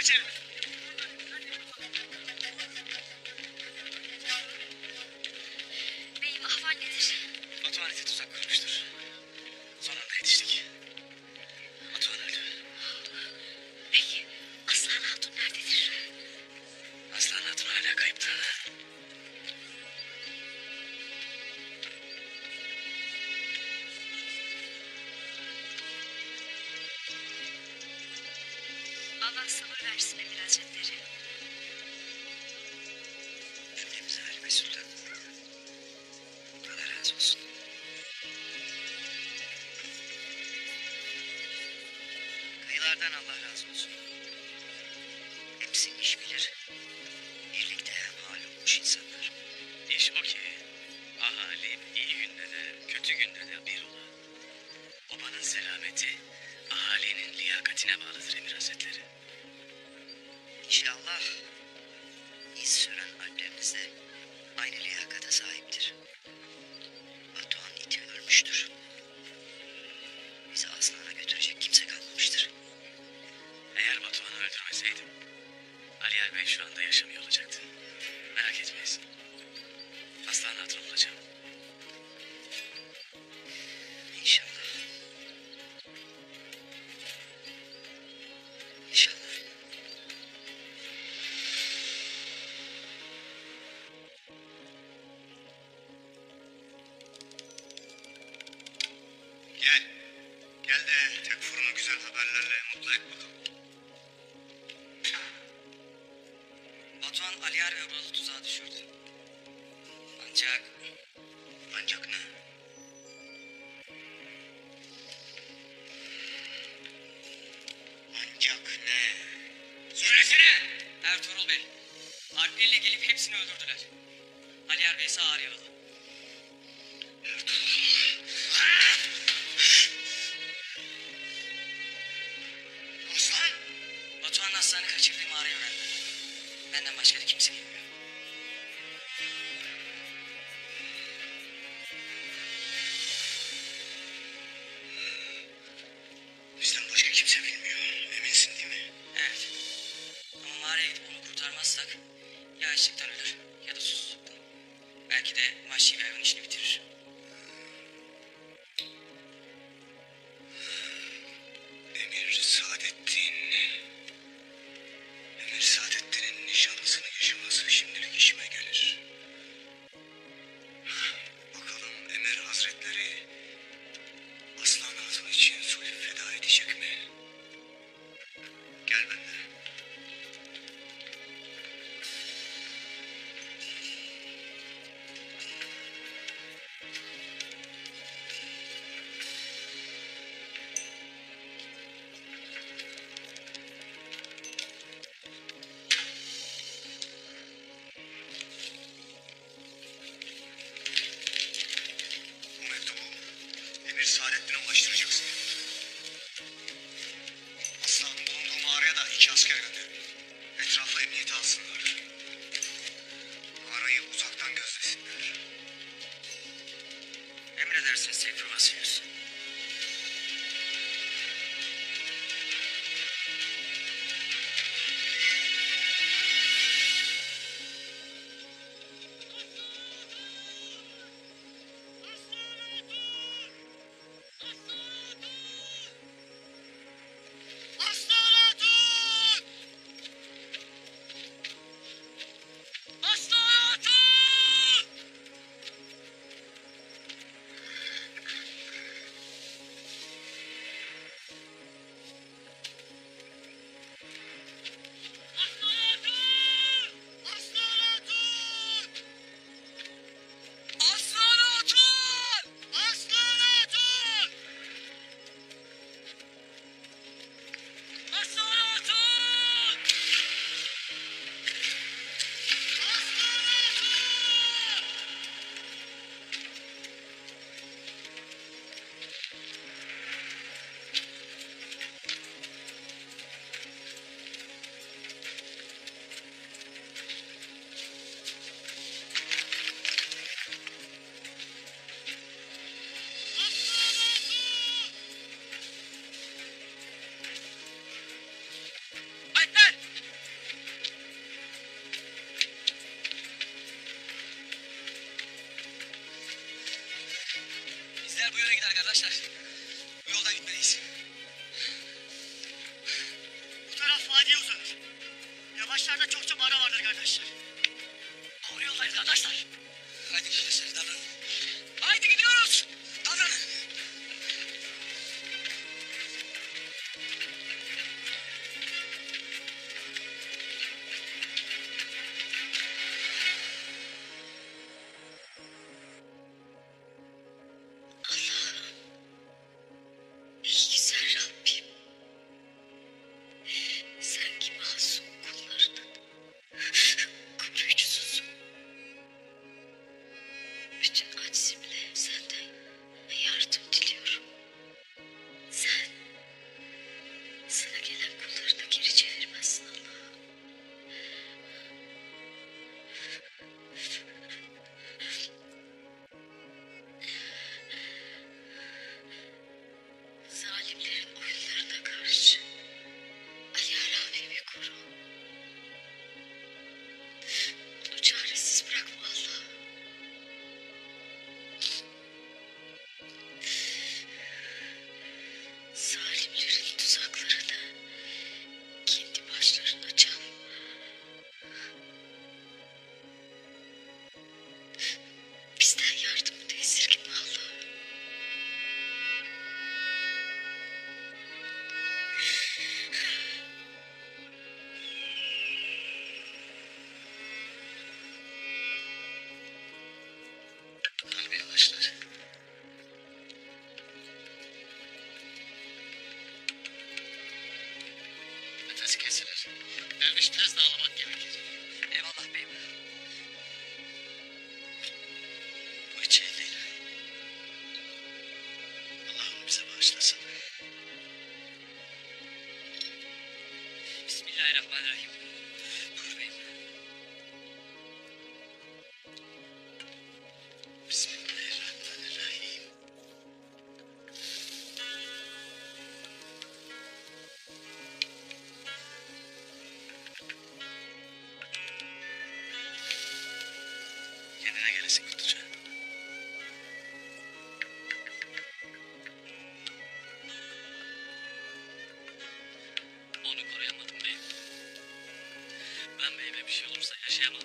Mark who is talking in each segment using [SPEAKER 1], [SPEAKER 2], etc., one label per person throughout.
[SPEAKER 1] içeri.
[SPEAKER 2] Beyim ahval nedir?
[SPEAKER 1] Batuhan iti tuzak kurmuştur. Son anda yetiştik. Batuhan öldü.
[SPEAKER 2] Peki Aslan Hatun nerededir?
[SPEAKER 1] Aslan Hatun hala kayıptır ana.
[SPEAKER 2] Allah sabır versin Emir Hazretleri.
[SPEAKER 1] Cümlemize Halime Sultan. Allah razı olsun. Kıyılardan Allah razı olsun. Hepsi iş bilir. Birlikte hemhal olmuş insanlar. İş o ki ahali iyi günde de kötü günde de bir ola. Obanın selameti ahalinin liyakatine bağlıdır Emir Hazretleri. İnşallah iz süren alpleriniz de aynı liyakata sahiptir. Batuhan iti ölmüştür. Bizi Aslan'a götürecek kimse kalmamıştır. Eğer Batuhan'ı öldürmeseydim Aliyer Bey şu anda yaşamıyor olacaktı. Merak etmeyiz. Aslan hatun olacağım. İnşallah. İnşallah. Gel. Gel de Tekfur'unu güzel haberlerle mutlu et bakalım. Batuhan Aliyer ve Uğur'u tuzağa düşürdü. Ancak ne? Ancak ne? Söylesene!
[SPEAKER 3] Ertuğrul Bey, Alpleriyle gelip hepsini öldürdüler. Aliyer Bey ise ağır yaralı.
[SPEAKER 1] Aslan!
[SPEAKER 3] Batuhan'ın Aslan'ı kaçırdığı mağarayı öğrendim. Benden başka da kimse bilmiyor.
[SPEAKER 1] Bizden başka kimse bilmiyor. Eminsin değil mi?
[SPEAKER 3] Evet. Ama mağaraya gidip onu kurtarmazsak ya açlıktan ölür ya da susuzluktan. Belki de vahşi bir hayvan işini bitirir.
[SPEAKER 1] Emir Saadettin. Emir Saadettin'in nişanlısını yaşaması şimdilik işime gelir. Bakalım Emir Hazretleri Aslan Hatun için sulh feda edecek mi? Gel benimle.
[SPEAKER 3] Arkadaşlar, bu yoldan gitmeliyiz.
[SPEAKER 1] Bu taraf vadiye uzanır. Yamaçlarda çokça mağara vardır kardeşler. Doğru yoldayız kardeşler.
[SPEAKER 3] Haydi arkadaşlar, davranın. Haydi gidiyoruz. Davranın.
[SPEAKER 2] Ey güzel Rabbim. Sen ki masum kullarının koruyucususun. Bütün aczimle senden yardım diliyorum. Sen sana gelen kullarını geri çevirmezsin Allah'ım. Zalimlerin oyunlarına karşı Ali Alami'yi koru. Onu çaresiz bırakma Allah'ım. Zalimlerin tuzaklarını kendi başlarına çal. Bizden yardımını esirgeme Allah'ım.
[SPEAKER 1] Kalbi yavaşlar. Nefes kesilir. Derviş tez dağlamak gerekir.
[SPEAKER 3] Eyvallah beyim. Bu hiç iyi değil.
[SPEAKER 1] Allah'ım bize bağışlasın.
[SPEAKER 3] Bismillahirrahmanirrahim. Buyur beyim.
[SPEAKER 1] Bismillahirrahmanirrahim. Kendine gelesin Kutluca.
[SPEAKER 4] Onu koruyamadım beyim. Ben beyime bir şey olursa yaşayamam.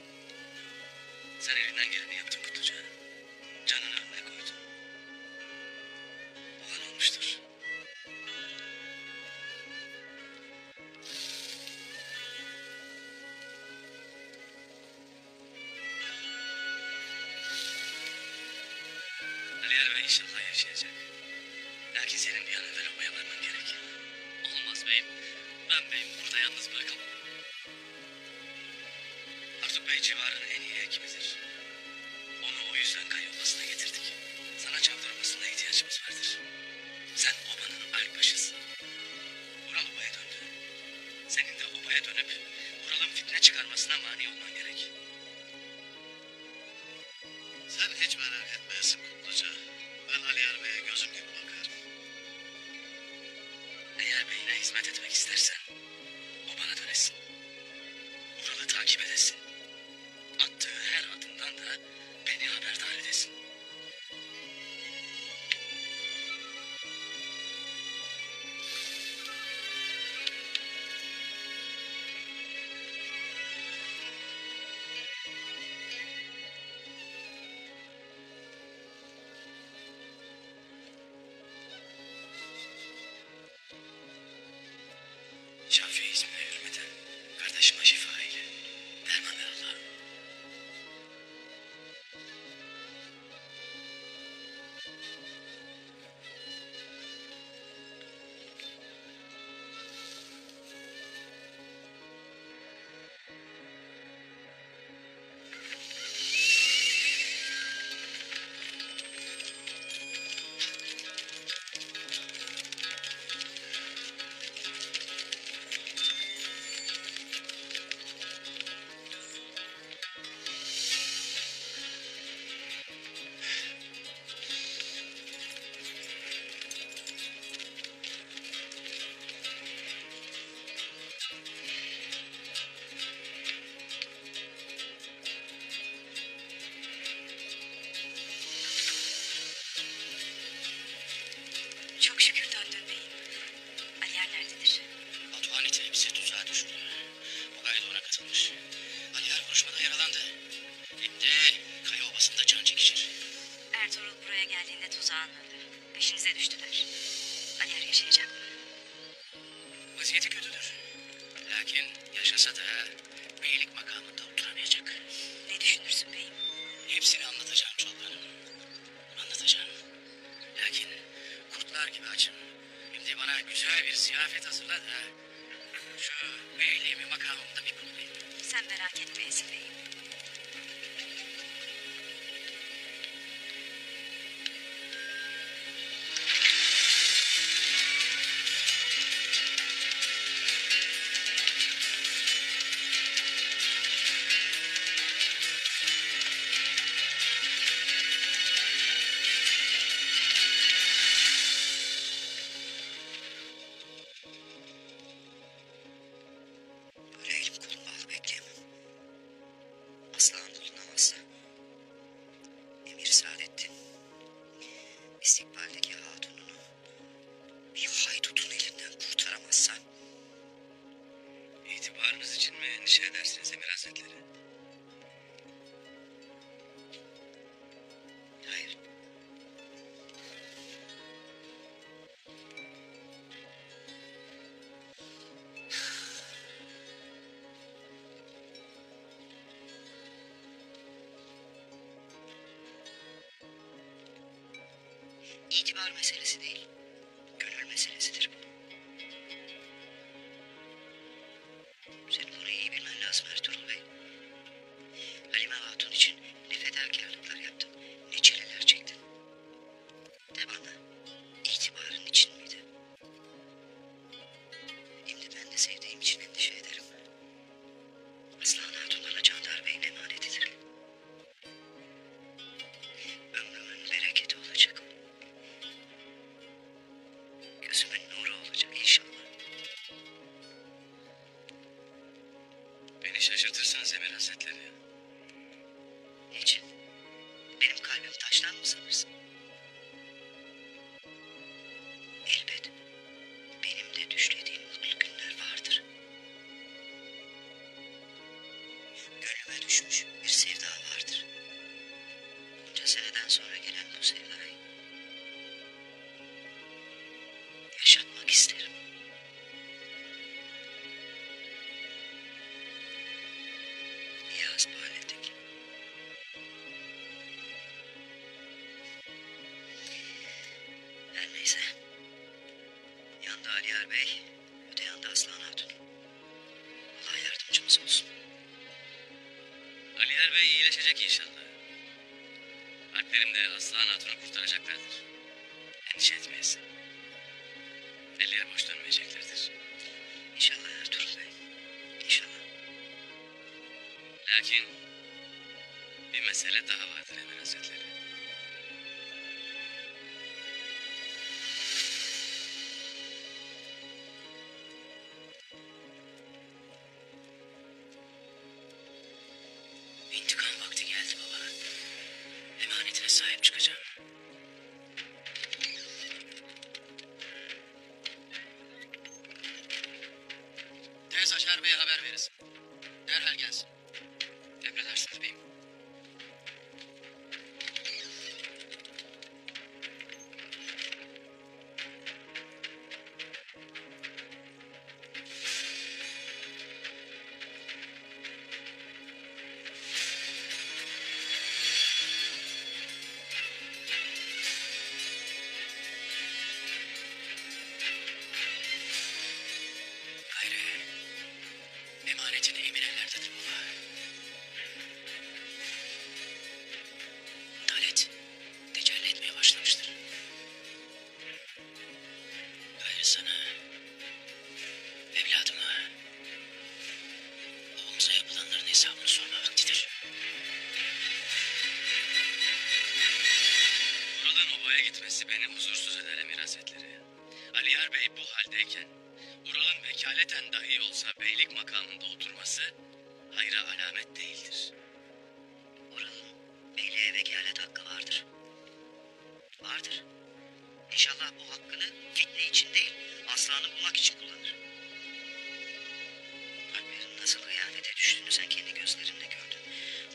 [SPEAKER 1] Sen elinden geleni yaptın Kutluca. Canını önüne koydun. Olan olmuştur. Ali Erbey inşallah yaşayacak. Lakin senin bir an evvel obaya varman gerek.
[SPEAKER 4] Olmaz beyim. Ben beyimi burada yalnız bırakamam.
[SPEAKER 1] Artuk Bey civarının en iyi hekimidir. Onu o yüzden kay obasına getirdik. Sana çaldırmasına ihtiyacımız vardır. Sen obanın alpaşısın. Ural obaya döndü. Senin de obaya dönüp Ural'ın fitne çıkarmasına mani olman gerek. Sen hiç merak etmeyesin Kutluca. Ben Ali Erbey'e gözüm gibi bakarım. Eğer beyine hizmet etmek istersen obana dönesin. Ural'ı takip edesin. Attığı her adımdan da beni haberdar edesin. Şafi'ye hizmine hürmeten, kardeşime şifa eyle. Derman
[SPEAKER 2] peşinize düştüler. Ali yaşayacak mı?
[SPEAKER 1] Vaziyeti kötüdür. Lakin yaşasa da beylik makamında oturamayacak.
[SPEAKER 2] Ne düşünürsün beyim?
[SPEAKER 1] Hepsini anlatacağım çobanım. Anlatacağım. Lakin kurtlar gibi açım. Şimdi bana güzel bir ziyafet hazırla da şu beyliğimi makamımda bir bulayım.
[SPEAKER 2] Sen merak etmeyesin beyim.
[SPEAKER 1] Böyle elim kolum bağlı bekleyemem. Aslan bulunamazsa Emir Saadettin istikbaldeki hatununu bir haydutun elinden kurtaramazsa itibarınız için mi endişe edersiniz Emir Hazretleri? Hayır. İtibar meselesi değil, gönül meselesidir bu. Senin bunu iyi bilmen lazım Ertuğrul Bey. Halime Hatun için ne fedakarlıklar yaptın, ne çileler çektin. De bana, itibarın için miydi? Şimdi ben de sevdiğim için endişe ederim. Aslan Hatun bana Candar Bey'in emanetidir. Ömrümün bereketi olacak. Gözümün nuru olacak inşallah. Beni şaşırtırsınız Emir Hazretleri. Niçin? Benim kalbim taştan mı sanırsın? Elbet benim de düşlediğim mutlu günler vardır. Gönlüme düşmüş bir sevda vardır. Bunca seneden sonra gelen bu sevdayı yaşatmak isterim. Niyaz bu halledeki. Her neyse. Yanda Aliyar Bey, öte yanda Aslan Hatun. Allah yardımcımız olsun.
[SPEAKER 4] Aliyar Bey iyileşecek inşallah. Alplerim de Aslan Hatun'u kurtaracaklardır. Endişe etmeyesin. Elleri boş dönmeyeceklerdir.
[SPEAKER 1] İnşallah Ertuğrul Bey. İnşallah.
[SPEAKER 4] Lakin bir mesele daha vardır Emir Hazretleri.
[SPEAKER 1] İntikam vakti geldi baba. Emanetine sahip çıkacağım. Tez Aşar Bey'e haber verirsin. Derhal gelsin. Emredersiniz beyim. Gayrı emanetini emin ellerdedir baba. Talet tecelli etmeye başlamıştır. Gayrı sana, evladıma, oğlumuza yapılanların hesabını sorma vaktidir.
[SPEAKER 4] Ural'ın obaya gitmesi beni huzursuz eder Emir Hazretleri. Aliyar Bey bu haldeyken Ural'ın vekaleten dahi olsa beylik makamında oturması hayra alamet değildir.
[SPEAKER 1] Ural'ın beyliğe vekalet hakkı vardır. Vardır. İnşallah bu hakkını fitne için değil, aslanı bulmak için kullanır. Alplerin nasıl hıyanete düştüğünü sen kendi gözlerinle gördün.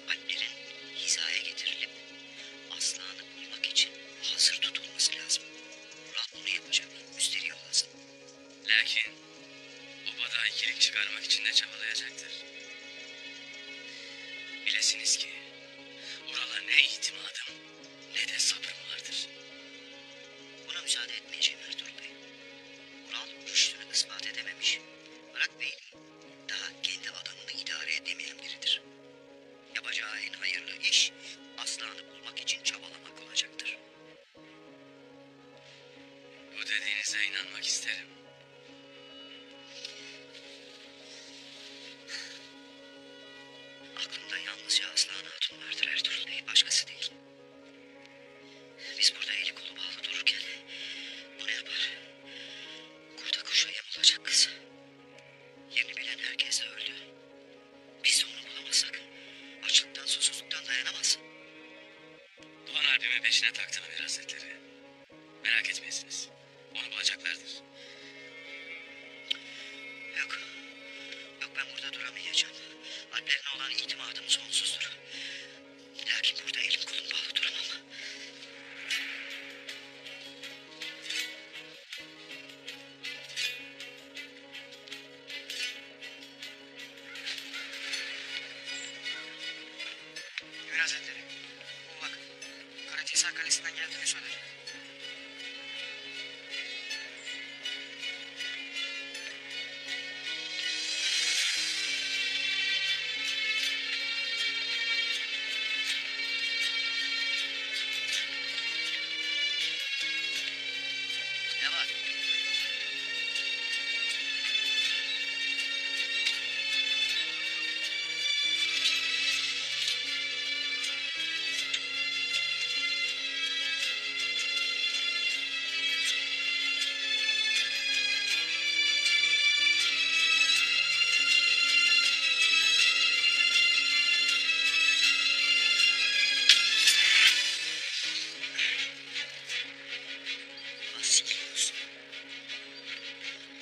[SPEAKER 1] Alplerin hizaya getirilip aslanı bulmak için hazır tutulması lazım.
[SPEAKER 4] çabalayacaktır. Bilesiniz ki Ural'a ne itimadım ne de sabrım vardır.
[SPEAKER 1] Buna müsaade etmeyeceğim Ertuğrul Bey. Ural rüştünü ispat edememiş. Bırak beyliği. Daha kendi adamını idare edemeyen biridir. Yapacağı en hayırlı iş Aslan'ı bulmak için çabalamak olacaktır.
[SPEAKER 4] Bu dediğinize inanmak isterim.
[SPEAKER 1] Aklımda yalnızca Aslan Hatun vardır Ertuğrul Bey, başkası değil. Biz burada eli kolu bağlı dururken bu ne yapar? Kurda kuşa yem olacak kız. Yerini bilen herkes de öldü. Biz de onu bulamazsak açlıktan susuzluktan dayanamaz.
[SPEAKER 4] Doğan Harbi'min peşine taktım Emir Hazretleri. Merak etmeyesiniz. Onu bulacaklardır.
[SPEAKER 1] Yok. Yok, ben burada duramayacağım. Alplerine olan itimadım sonsuzdur. Lakin burada elim kolum bağlı duramam.
[SPEAKER 3] Emir Hazretleri. Bak. Karacahisar Kalesi'nden geldiğini söyledi.
[SPEAKER 1] Ne var? Vasilius.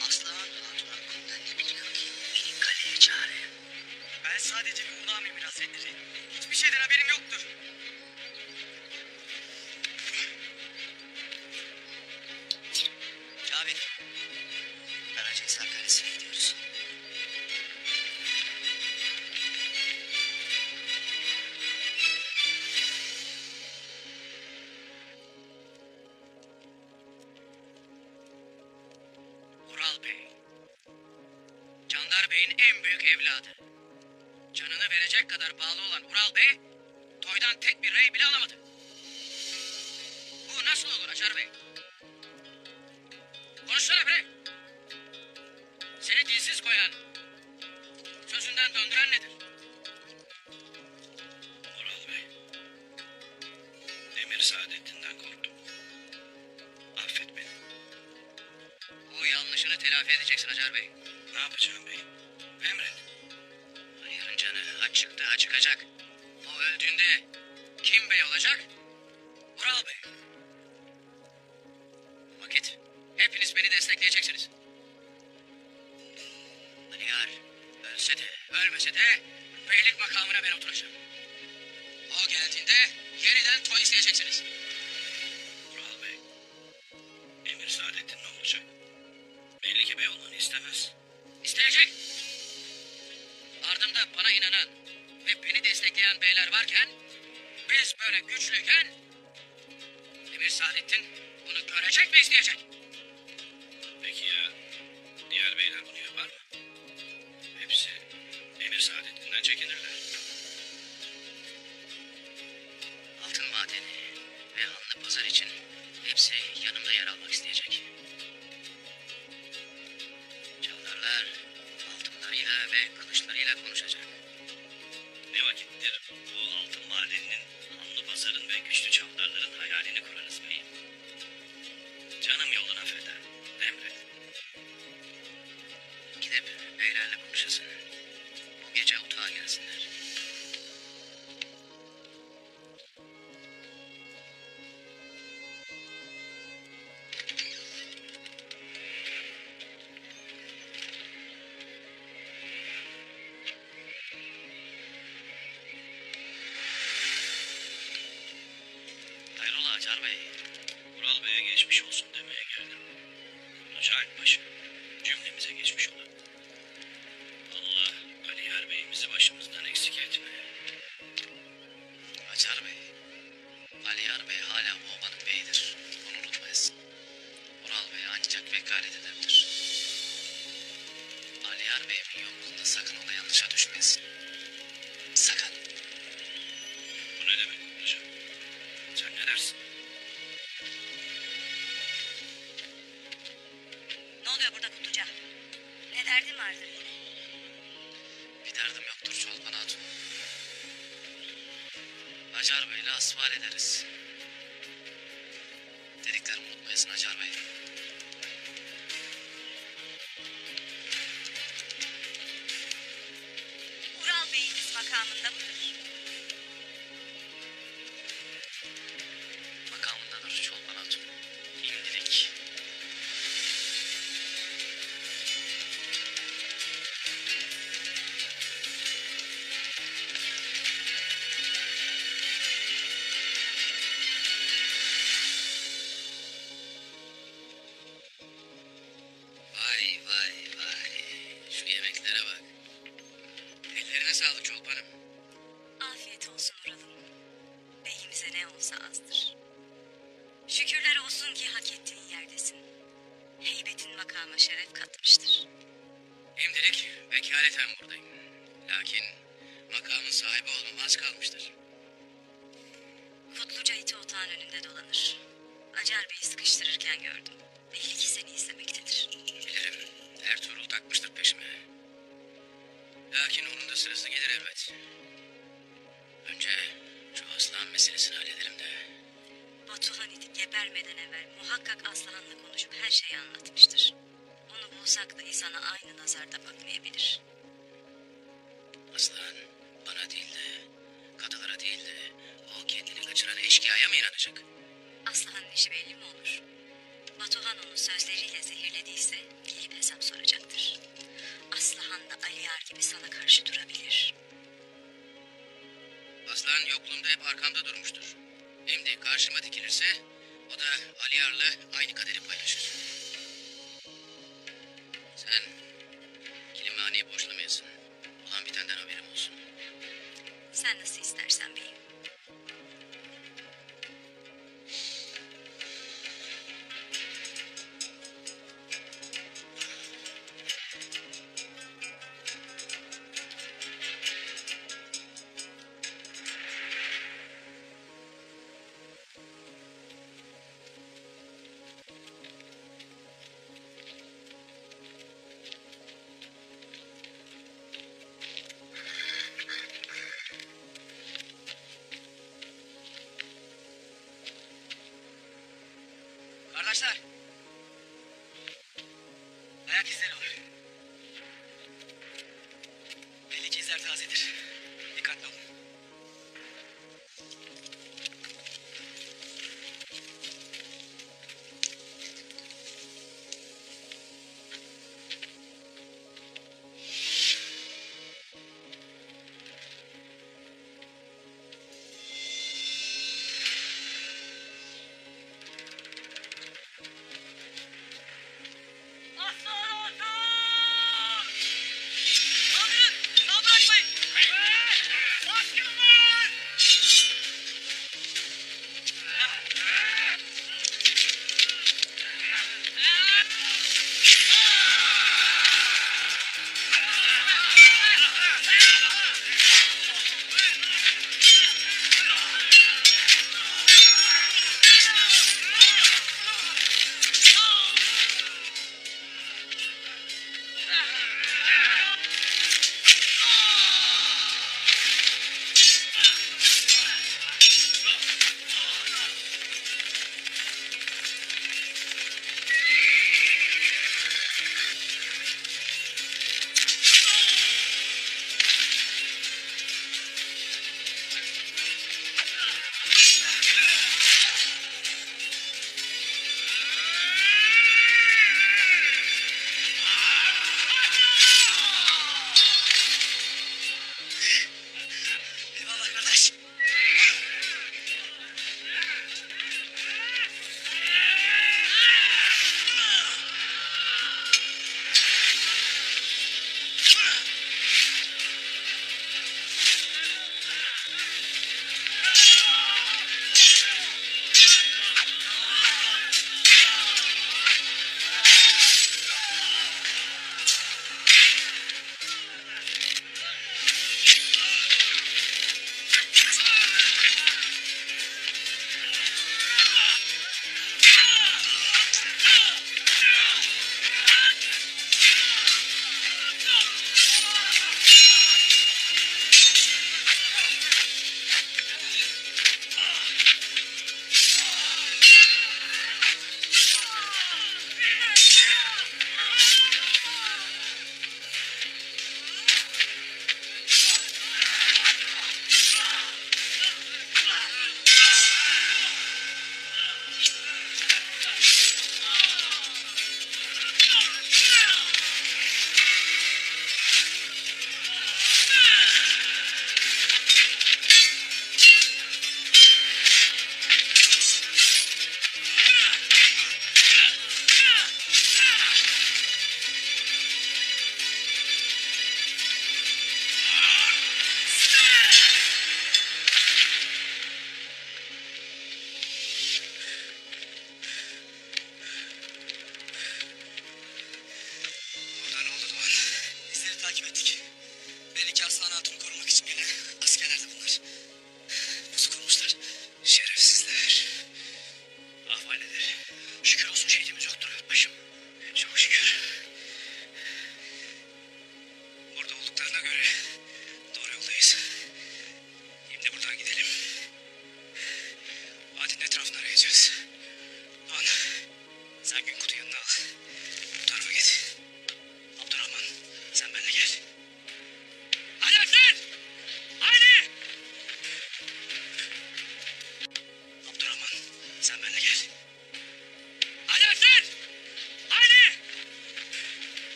[SPEAKER 1] Aslan Hatun hakkında ne biliyor ki beni kaleye çağırıyor?
[SPEAKER 3] Ben sadece bir ulağım Emir Hazretleri. Hiçbir şeyden haberim yoktur.
[SPEAKER 1] Cavit. Karacahisar Kalesi'ne gidiyoruz.
[SPEAKER 4] Ural Bey. Candar Bey'in en büyük evladı. Canını verecek kadar bağlı olan Ural Bey, toydan tek bir rey bile alamadı. Bu nasıl olur Acar Bey? Konuşsana bre. Seni dilsiz koyan, sözünden döndüren nedir?
[SPEAKER 5] Ural Bey, Emir Saadettin'den korktum. Affet beni.
[SPEAKER 4] Bu yanlışını telafi edeceksin Acar Bey.
[SPEAKER 5] Ne yapacağım beyim? Emret.
[SPEAKER 4] Yarın canı açıkta acıkacak. O öldüğünde kim bey olacak? Ural Bey. Vakit hepiniz beni destekleyeceksiniz. Aliyar ölse de ölmese de beylik makamına ben oturacağım. O geldiğinde yeniden toy isteyeceksiniz.
[SPEAKER 5] Ural Bey, Emir Saadettin ne olacak? Belli ki bey olmanı istemez.
[SPEAKER 4] İsteyecek. Ardımda bana inanan ve beni destekleyen beyler varken, biz böyle güçlüyken, Emir Saadettin bunu görecek ve isteyecek.
[SPEAKER 5] Peki ya diğer beyler bunu yapar mı? Hepsi Emir Saadettin'den çekinirler.
[SPEAKER 4] Altın madeni ve Hanlı Pazar için hepsi yanımda yer almak isteyecek. Çavdarlar altınlarıyla ve kılıçlarıyla konuşacak.
[SPEAKER 5] Ne vakittir bu altın madeninin, Hanlı Pazar'ın ve güçlü çavdarların hayalini kurarız beyim. Canım yoluna feda. Emret.
[SPEAKER 4] Gidip beylerle konuşasın. Bu gece otağa gelsinler. Hayrola Acar Bey?
[SPEAKER 5] Ural Bey'e geçmiş olsun demeye geldim. Kurtluca Alpbaşı, cümlemize geçmiş ola. Allah
[SPEAKER 4] Acar Bey'le asfal ederiz. Dediklerimi unutmayasın Acar Bey.
[SPEAKER 2] Ural Bey'iniz makamında mıdır?
[SPEAKER 4] Makamındadır Çolpan Hatun. İmdilik. Vay vay vay. Şu yemeklere bak. Ellerine sağlık Çolpan'ım.
[SPEAKER 2] Afiyet olsun Ural'ım. Beyimize ne olsa azdır. Şükürler olsun ki hak ettiğin yerdesin. Heybetin makama şeref katmıştır.
[SPEAKER 4] İmdilik vekaleten buradayım. Lakin makamın sahibi olmam az kalmıştır.
[SPEAKER 2] Kutluca iti otağın önünde dolanır. Acar Bey'i sıkıştırırken gördüm. Belli ki seni izlemektedir.
[SPEAKER 4] Bilirim. Ertuğrul takmıştır peşime. Lakin onun da sırası gelir elbet. Önce şu aslan meselesini halledelim de.
[SPEAKER 2] Batuhan iti gebermeden evvel muhakkak Aslıhan'la konuşup her şeyi anlatmıştır. Onu bulsak dahi sana aynı nazarda bakmayabilir.
[SPEAKER 4] Aslan bana değil de, kadılara değil de o kendini kaçıran eşkıyaya mı inanacak?
[SPEAKER 2] Aslıhan'ın işi belli mi olur? Batuhan onu sözleriyle zehirlediyse gelip hesap soracaktır. Aslıhan da Ali Yar gibi sana karşı durabilir.
[SPEAKER 4] Aslan yokluğumda hep arkamda durmuştur. Şimdi karşıma dikilirse o da Ali Yar'la aynı kaderi paylaşır. Sen Kilimhane'yi boşlamayasın. Olan bitenden haberim olsun.
[SPEAKER 2] Sen nasıl istersen beyim.
[SPEAKER 3] Kardeşler. Ayak izleri var. Belli ki izler tazedir. Dikkatli olun.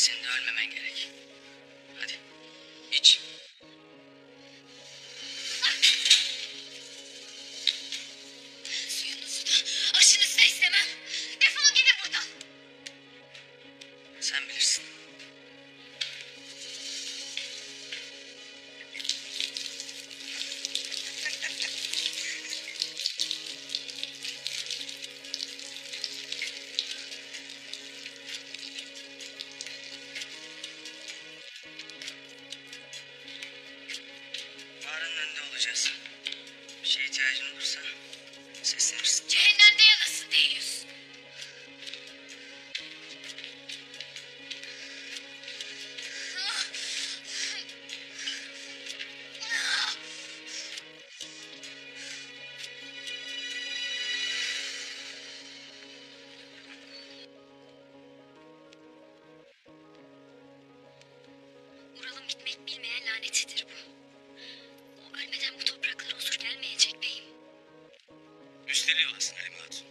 [SPEAKER 3] Senin de ölmemen gerek. Hadi iç.
[SPEAKER 2] Suyunuzu da aşınızı da istemem. Defolun gidin buradan.
[SPEAKER 3] Sen bilirsin. Mağaranın önünde olacağız. Bir şeye ihtiyacın olursa seslenirsin.
[SPEAKER 2] Cehennemde yanasın Deyyus. Ural'ın bitmek bilmeyen lanetidir bu. O ölmeden bu topraklara huzur gelmeyecek beyim.
[SPEAKER 4] Üsteli olasın Halime Hatun.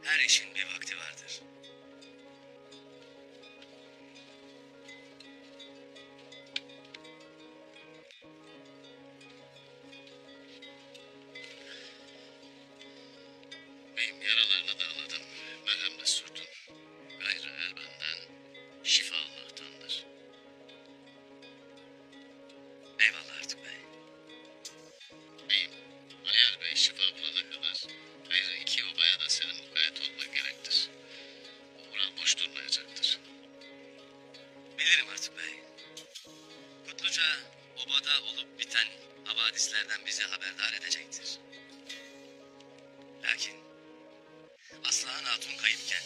[SPEAKER 4] Her işin bir vakti vardır.
[SPEAKER 5] Beyim yaralarını dağladım, merhem de sürdüm. Gayrı el benden, şifa Allah'tandır.
[SPEAKER 4] Eyvallah artık bey.
[SPEAKER 5] Beyim, Aliyer Bey şifa bulana kadar gayrı iki obaya da senin mukayyet olman gerektir. Bu Ural boş durmayacaktır.
[SPEAKER 4] Bilirim artık bey. Kutluca obada olup biten havadislerden bizi haberdar edecektir. Lakin Aslıhan Hatun kayıpken,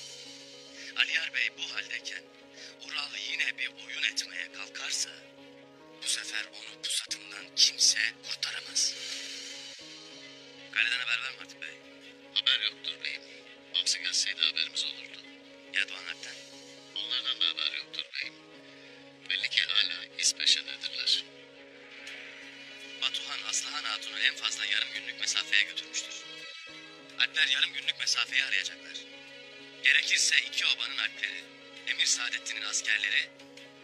[SPEAKER 4] Aliyar Bey bu haldeyken Ural yine bir oyun etmeye kalkarsa bu sefer onu pusatından kimse kurtaramaz. Kaleden haber var mı artık bey?
[SPEAKER 5] Haber yoktur beyim. Bamsı gelseydi haberimiz olurdu.
[SPEAKER 4] Ya Doğan Alp'ten?
[SPEAKER 5] Onlardan da haber yoktur beyim. Belli ki hala iz peşindedirler.
[SPEAKER 4] Batuhan Aslıhan Hatun'u en fazla yarım günlük mesafeye götürmüştür. Alpler yarım günlük mesafeyi arayacaklar. Gerekirse iki obanın alpleri, Emir Saadettin'in askerleri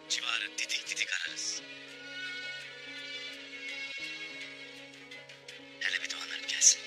[SPEAKER 4] civarı didik didik ararız. Hele bir Doğan Alp gelsin.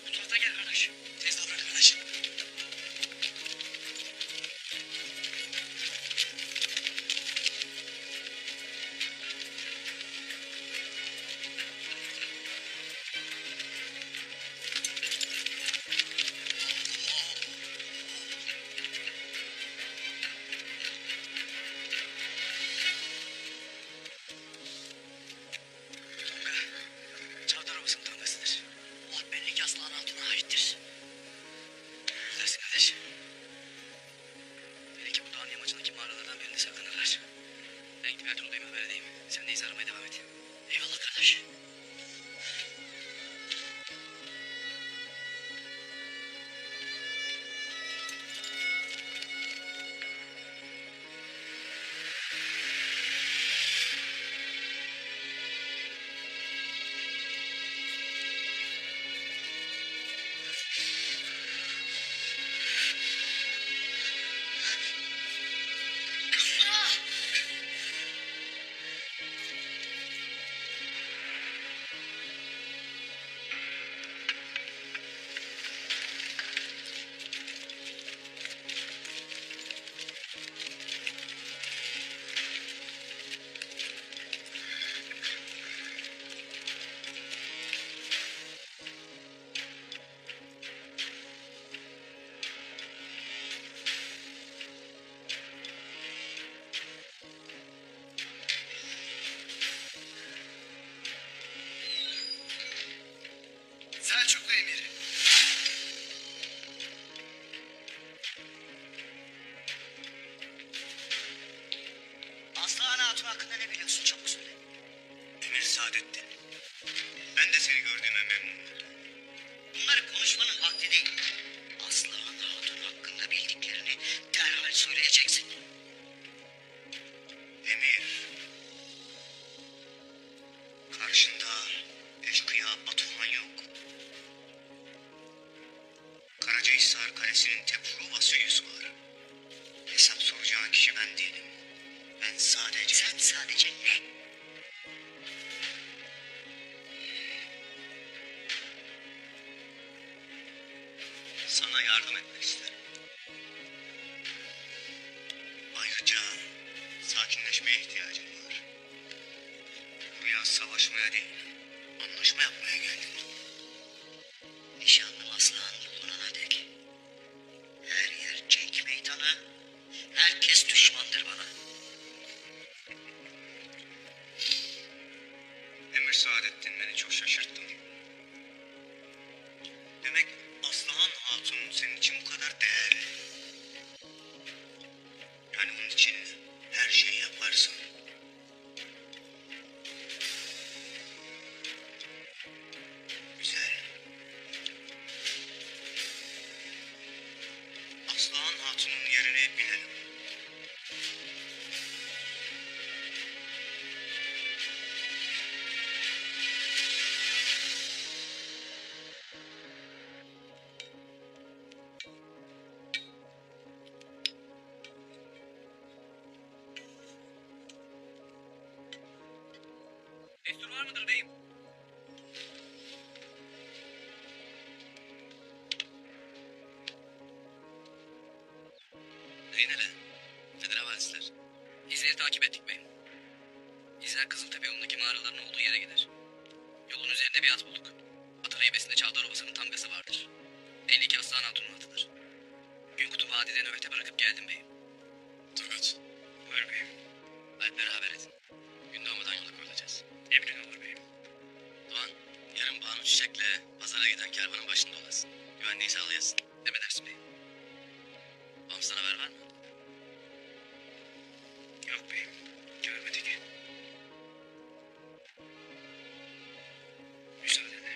[SPEAKER 3] Bu taraftan gel kardeş. Tez davran kardeş. Çavdar Ovası'nın tankasıdır. Allah belli ki Aslıhan Hatun'a aittir.
[SPEAKER 1] Kalesi'nin Tepfuru Vasilyus var. Hesap soracağın kişi ben değilim. Ben sadece... Sen sadece ne? Sana yardım etmek isterim. Ayrıca sakinleşmeye ihtiyacım var. Buraya savaşmaya değil, anlaşma yapmaya geldim. Nişanlım Aslan bulunana dek. Her yer cenk meydanı, herkes düşmandır bana. Emir Saadettin beni çok şaşırttın. Demek Aslıhan Hatun senin için bu kadar değerli. Yani onun için her şeyi yaparsın. Güzel. Aslıhan Hatun'un yerini bilelim.
[SPEAKER 5] Destur var mıdır beyim?
[SPEAKER 4] Neyin hele? Nedir havadisler?
[SPEAKER 5] İzleri takip ettik beyim. İzler Kızıltepe yolundaki mağaraların olduğu yere gider. Yolun üzerinde bir at bulduk. Atın heybesinde Çavdar Obası'nın tamgası vardır. 52 Aslan Hatun'un atıdır. Günkutu vadide nöbete bırakıp geldim beyim.
[SPEAKER 4] Turgut.
[SPEAKER 5] Buyur beyim.
[SPEAKER 4] Hadi beraber edin. Gün doğmadan yola koyulacağız.
[SPEAKER 5] Emrin olur beyim.
[SPEAKER 4] Doğan, yarın Banu Çiçek'le pazara giden kervanın başında olasın. Güvenliği sağlayasın.
[SPEAKER 5] Emredersin beyim.
[SPEAKER 4] Bams'tan haber var mı?
[SPEAKER 5] Yok beyim. Görmedik. Müsaadenle.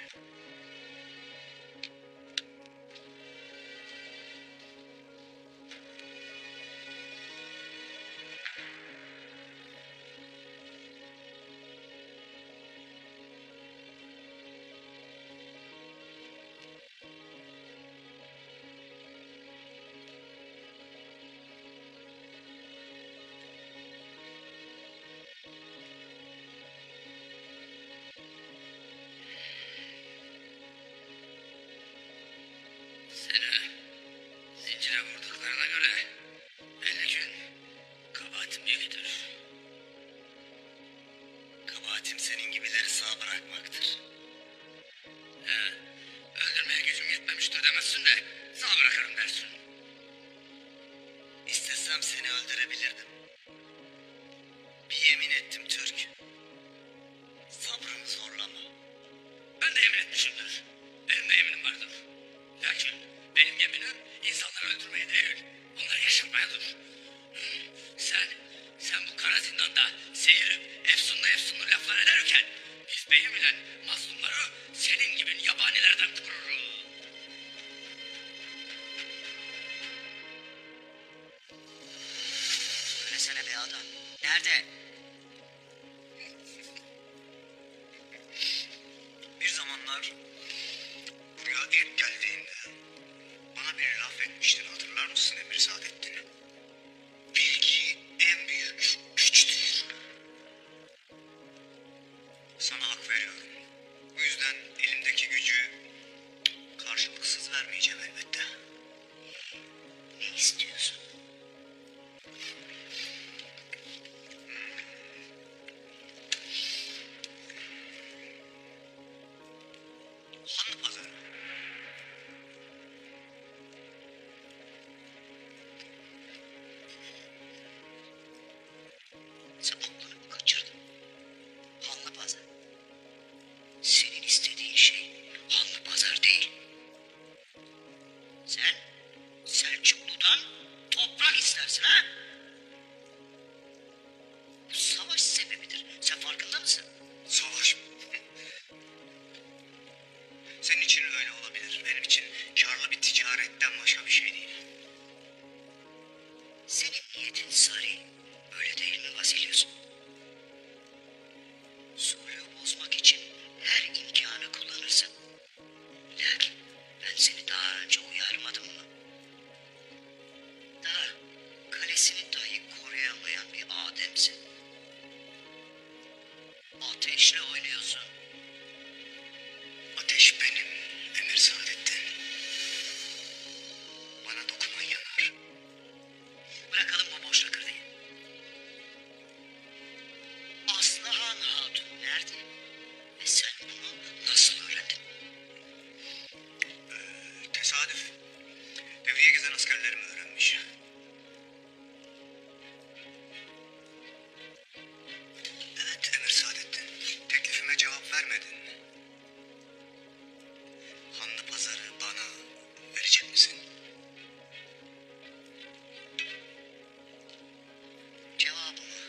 [SPEAKER 5] Seni zincire vurduklarına göre 50 gün kabahatim yoktur.
[SPEAKER 1] Kabahatim senin gibileri sağ bırakmaktır.
[SPEAKER 5] Öldürmeye gücüm yetmemiştir demezsin de sağ bırakırım dersin.
[SPEAKER 1] İstesem seni öldürebilirdim. Bir yemin ettim Türk. Sabrını zorlama.
[SPEAKER 5] Ben de yemin etmişimdir. Benim de yeminim vardır. Lakin benim yeminim insanları öldürmeye değil, onları yaşatmayadır. Sen bu kara zindanda seyirip efsunlu laflar ederken biz beyim ile mazlumları senin gibi yabanilerden koruruz.
[SPEAKER 1] Söylesene be adam. Nerede? Bir zamanlar buraya ilk geldiğinde bana bir laf etmiştin, hatırlar mısın Emir Saadettin? Bilgi en büyük güçtür. Sana hak veriyorum. Bu yüzden elimdeki gücü karşılıksız vermeyeceğim elbette. Ne istiyorsun? Hanlı pazarı. Sen aklını mı kaçırdın? Hanlı pazar. Senin istediğin şey hanlı pazar değil. Sen Selçuklu'dan toprak istersin ha? Bu savaş sebebidir. Sen farkında mısın? Savaş mı? Senin için öyle olabilir. Benim için karlı bir ticaretten başka bir şey değil. Senin niyetin Sari. Öyle değil mi Vasilyus? Soruyu bozmak için her imkanı kullanırsın. Lakin ben seni daha önce uyarmadım mı? askerlerim öğrenmiş. Evet Emir Saadettin. Teklifime cevap vermedin. Hanlı Pazarı bana verecek misin? Cevabımı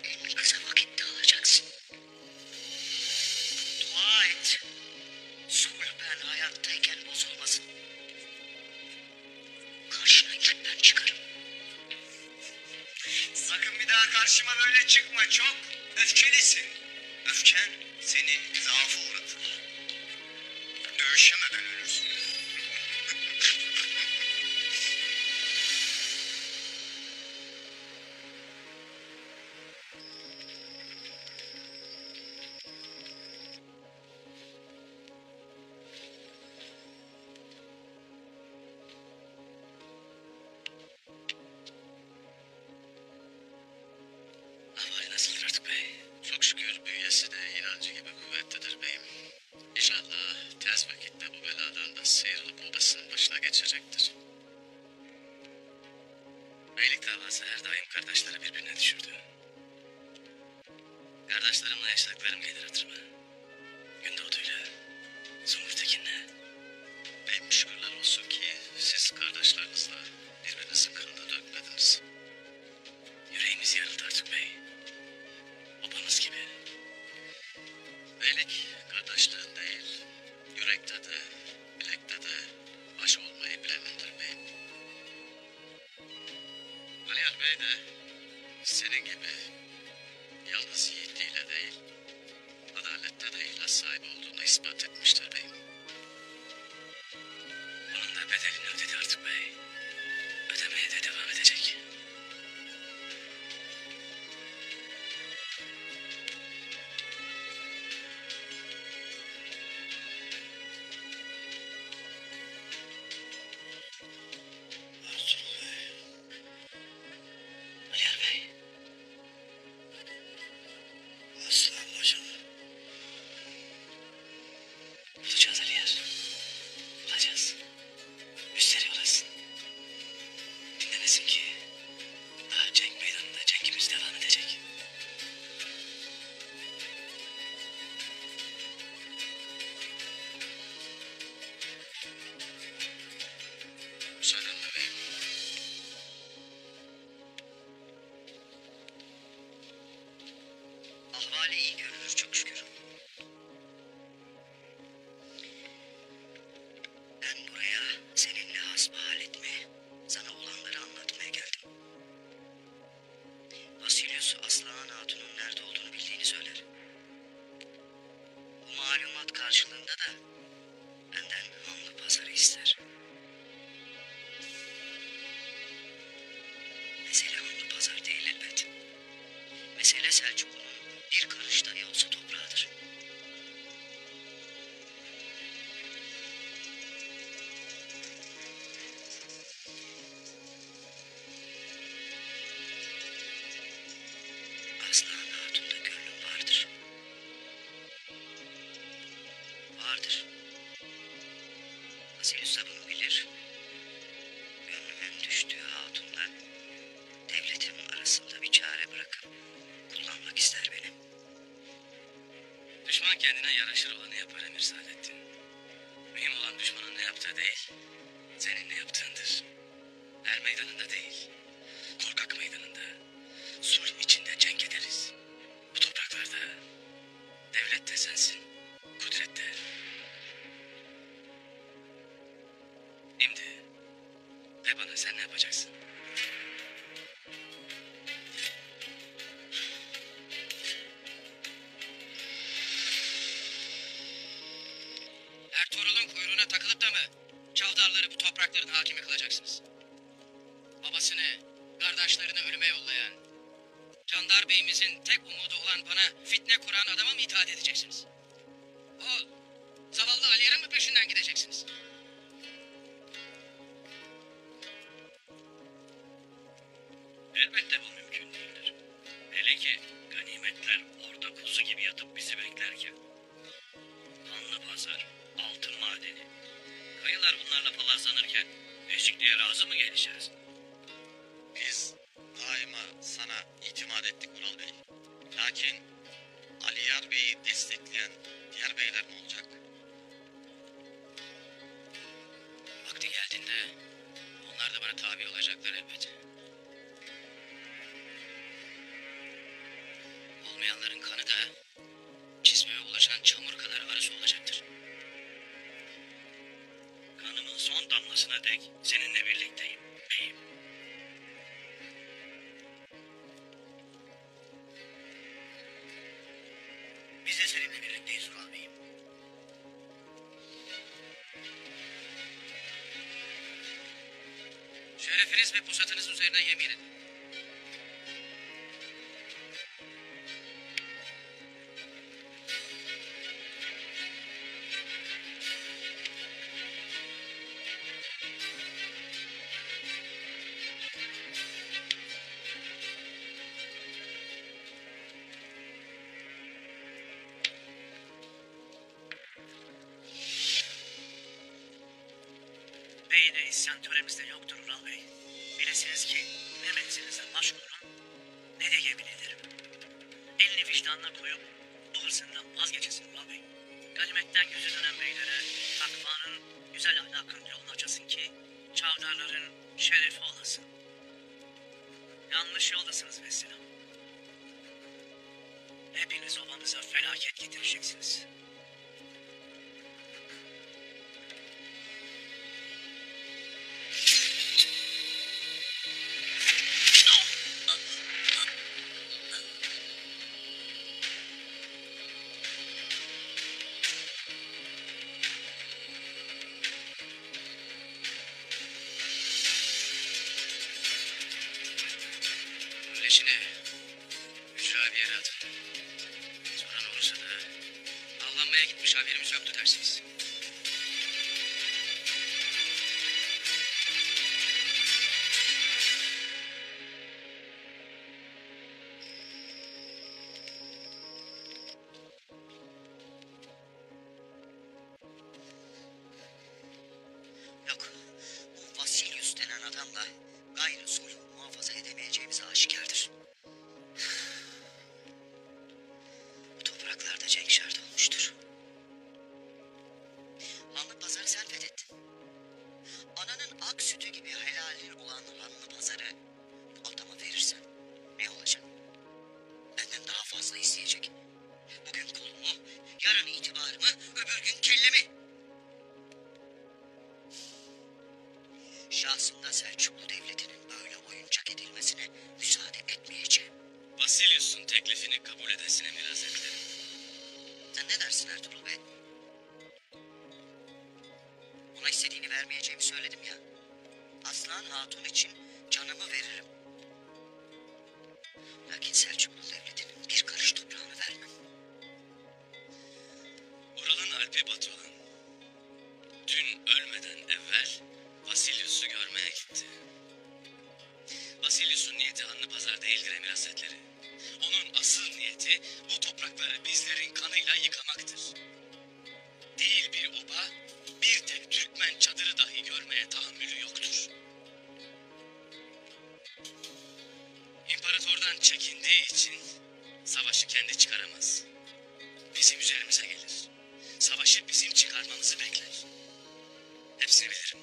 [SPEAKER 1] en kısa vakitte alacaksın. Dua et. Sulh ben hayattayken bozulmasın. Karşına ilk ben çıkarım. Sakın bir daha karşıma böyle çıkma. Çok öfkelisin. Öfken seni zaafa uğratır. Dövüşemeden ölürsün.
[SPEAKER 4] Ahvali nasıldır artık bey? Çok şükür bünyesi de inancı gibi kuvvetlidir beyim. İnşallah tez vakitte bu beladan da sıyrılıp obasının başına geçecektir. Beylik davası her daim kardeşleri birbirine düşürdü. Kardeşlerimle yaşadıklarım gelir hatırıma. Gündoğdu'yla, Sungur Tekin'le. Beyim şükürler olsun ki siz kardeşlerinizle birbirinizin kanını dökmediniz. Yüreğimiz yarıldı artık bey. Babamız gibi. Beylik kardeşliğin değil, yürekte de, bilekte de baş olmayı bilenindir beyim. Aliyar Bey de senin gibi yalnız yiğitliğiyle değil, adalette de ihlas sahibi olduğunu ispat etmiştir beyim. Onun da bedelini ödedi artık bey. Ödemeye de devam edecek. Ertuğrul Bey. Aliyar Bey. Aslan bacım. Bulacağız Aliyar. Bulacağız. Müşteri olasın. Dinlemesin ki. Daha cenk meydanında cenkimiz devam edecek. Müsaadenle beyim.
[SPEAKER 1] Ahvali iyi görünür çok şükür. Ben buraya seninle hasbihal etmeye, sana olanları anlatmaya geldim. Vasilius Aslıhan Hatun'un nerede olduğunu bildiğini söyler. Bu malumat karşılığında da benden Hanlı Pazarı ister. Mesele Hanlı Pazar değil elbet. Mesele Selçuklu'nun bir karış dahi olsa toprağıdır. Aslan Hatun'da gönlüm vardır. Vardır. Vasilius da bunu bilir. Gönlümün düştüğü hatunla devletimin arasında bir çare bırakıp kullanmak ister beni.
[SPEAKER 4] Düşman kendine yaraşır olanı yapar Emir Saadettin. Mühim olan düşmanın ne yaptığı değil, senin ne yaptığındır. Er meydanında değil, korkak meydanında, sulh içinde cenk ederiz. Bu topraklarda devlet de sensin, kudret de. Şimdi de bana sen ne yapacaksın?
[SPEAKER 5] Ertuğrul'un kuyruğuna takılıp da mı Çavdarları bu toprakların hakimi kılacaksınız? Babasını, kardeşlerini ölüme yollayan, Candar Bey'imizin tek umudu olan bana fitne kuran adama mı itaat edeceksiniz? O zavallı Aliyar'ın mı peşinden gideceksiniz?
[SPEAKER 6] Elbette bu mümkün değildir. Hele ki ganimetler orada kuzu gibi yatıp bizi beklerken. Kanlı pazar, altın madeni. Kayılar bunlarla palazlanırken Değişikliğe razı mı geleceğiz?
[SPEAKER 4] Biz daima sana itimat ettik Ural Bey. Lakin Ali Yar Bey'i destekleyen diğer beyler ne olacak?
[SPEAKER 5] Vakti geldiğinde onlar da bana tabi olacaklar elbet. Olmayanların kanı da cismime ulaşan çamur kadar arası olacaktır.
[SPEAKER 6] Kanımın son damlasına dek seninle birlikteyim beyim.
[SPEAKER 5] Biz de seninle birlikteyiz Ural Bey'im. Şerefiniz ve pusatınız üzerine yemin edin.
[SPEAKER 1] Beyine isyan töremizde yoktur Ural Bey. Bilesiniz ki ne menzilinize başvururum ne de yemin ederim. Elini vicdanına koyup bu hırsından vazgeçesin Ural Bey. Ganimetten yüzü dönen beylere takvanın güzel ahlakın yolunu açasın ki çavdarların şerefi olasın. Yanlış yoldasınız mesela. Hepiniz obamıza felaket getireceksiniz.
[SPEAKER 5] Leşini ücra bir yere atın. Sonra ne olursa da avlanmaya gitmiş haberimiz yoktu dersiniz.
[SPEAKER 1] Yok, bu Vasilyus denen adamla gayrı sulhü muhafaza edemeyeceğimiz aşikardır. Bu topraklarda cenk şart olmuştur. Hanlı pazarı sen fethettin. Ananın ak sütü gibi helalin olan hanlı pazarı bu adama verirsen ne olacak? Benden daha fazla isteyecek. Bugün kolumu, yarın itibarımı, öbür gün kellemi. Şahsında Selçuklu Devleti'nin böyle oyuncak edilmesine müsaade etmeyeceğim.
[SPEAKER 4] Vasilyus'un teklifini kabul edesin Emir Hazretleri.
[SPEAKER 1] Sen ne dersin Ertuğrul Bey? Ona istediğini vermeyeceğimi söyledim ya. Aslan Hatun için canımı veririm. Lakin Selçuklu Devleti'nin bir karış toprağını vermem.
[SPEAKER 4] Ural'ın Alpi Batuhan dün ölmeden evvel Vasilyus'u görmeye gitti. Vasilyus'un niyeti Hanlı Pazar değildir Emir Hazretleri. Onun asıl niyeti bu toprakları bizlerin kanıyla yıkamaktır. Değil bir oba, bir tek Türkmen çadırı dahi görmeye tahammülü yoktur. İmparatordan çekindiği için savaşı kendi çıkaramaz. Bizim üzerimize gelir. Savaşı bizim çıkarmamızı bekler. Hepsini bilirim.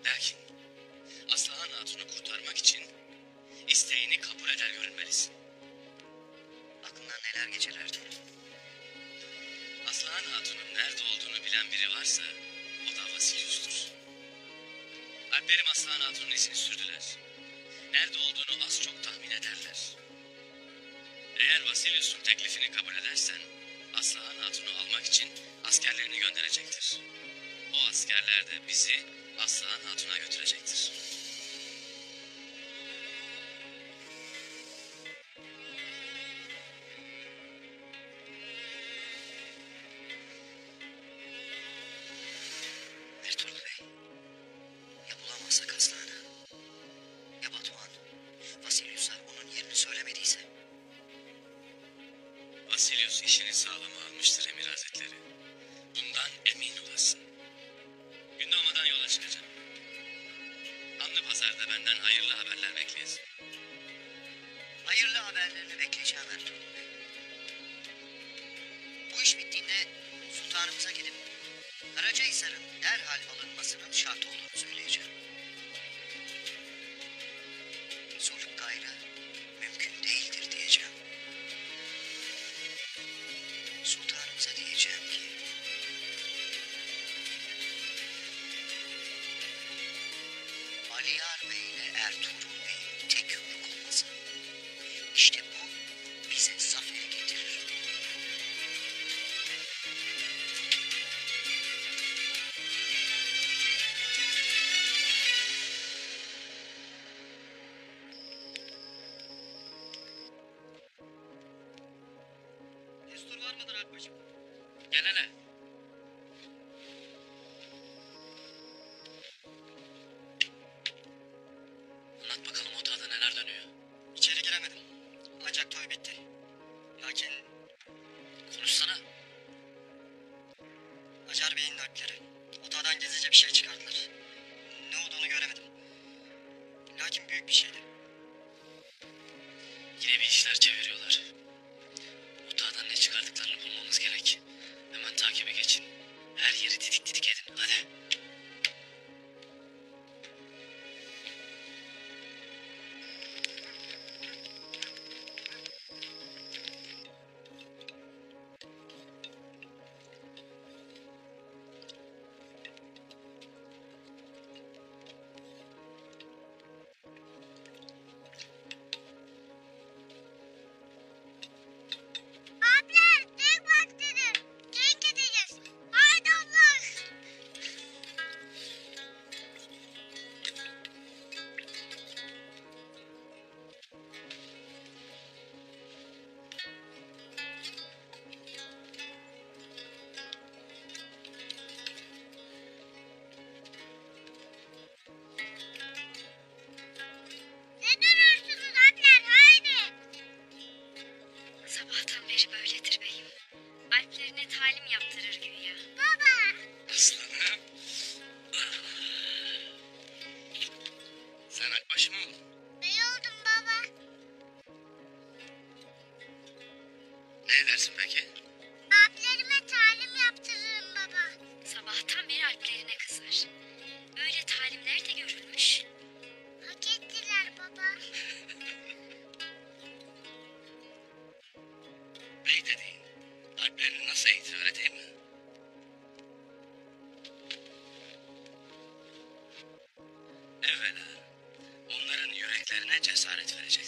[SPEAKER 4] Lakin Aslıhan Hatun'u kurtarmak için isteğini kabul eder görünmelisin.
[SPEAKER 1] Aklından neler geçer Ertuğrul?
[SPEAKER 4] Aslıhan Hatun'un nerede olduğunu bilen biri varsa o da Vasilyus'tur. Alplerim Aslıhan Hatun'un izini sürdüler. Nerede olduğunu az çok tahmin ederler. Eğer Vasilyus'un teklifini kabul edersen Aslıhan Hatun'u almak için askerlerini gönderecektir. O askerler de bizi Aslıhan Hatun'a götürecektir.
[SPEAKER 1] Ertuğrul Bey, ya bulamazsak Aslan'ı, ya Batuhan, Vasilyus'a onun yerini söylemediyse?
[SPEAKER 4] Vasilyus işini sağlama almıştır Emir Hazretleri. Bundan emin olasın. Gün doğmadan yola çıkacağım. Biz de benden hayırlı haberler bekleyiz.
[SPEAKER 1] Hayırlı haberlerini bekleyeceğim Ertuğrul Bey. Bu iş bittiğinde sultanımıza gidip Karacahisar'ın derhal alınmasının şart olduğunu söyleyeceğim. Sulh gayrı mümkün değildir diyeceğim. Sultanımıza diyeceğim ki Aliyar Bey ile Ertuğrul Bey'in tek yumruk olması. İşte bu bize zaferi getirir.
[SPEAKER 3] Destur var mıdır Akbaşım?
[SPEAKER 6] Gel hele.
[SPEAKER 5] Anlat bakalım otağda neler dönüyor.
[SPEAKER 3] İçeri giremedim. Ancak toy bitti. Lakin
[SPEAKER 5] Konuşsana.
[SPEAKER 3] Acar Bey'in nakleri. Otağdan gizlice bir şey çıkardılar. Ne olduğunu göremedim. Lakin büyük bir şeydi.
[SPEAKER 5] Yine bir işler çeviriyorlar. Otağdan ne çıkardıklarını bulmamız gerek. Hemen takibe geçin. Her yeri didik didik edin. Hadi.
[SPEAKER 7] Abiler, tek vaktidir. Tek gideceğiz. Haydi Allah. Ne durursunuz abiler, haydi.
[SPEAKER 2] Sabahtan beri böyledir beyim. Alplerine talim yaptırır güya.
[SPEAKER 7] Baba.
[SPEAKER 4] Aslanım. Sen Akbaşı mı oldun?
[SPEAKER 7] Bey oldum baba.
[SPEAKER 4] Ne edersin peki?
[SPEAKER 7] Abilerime talim yaptırırım baba.
[SPEAKER 2] Sabahtan beri alplerine kızar. Öyle talimler de görülmüş.
[SPEAKER 7] Hak ettiler baba.
[SPEAKER 4] Bey dediğin alplerini nasıl eğitir öğreteyim mi? Evvela onların yüreklerine cesaret vereceksin.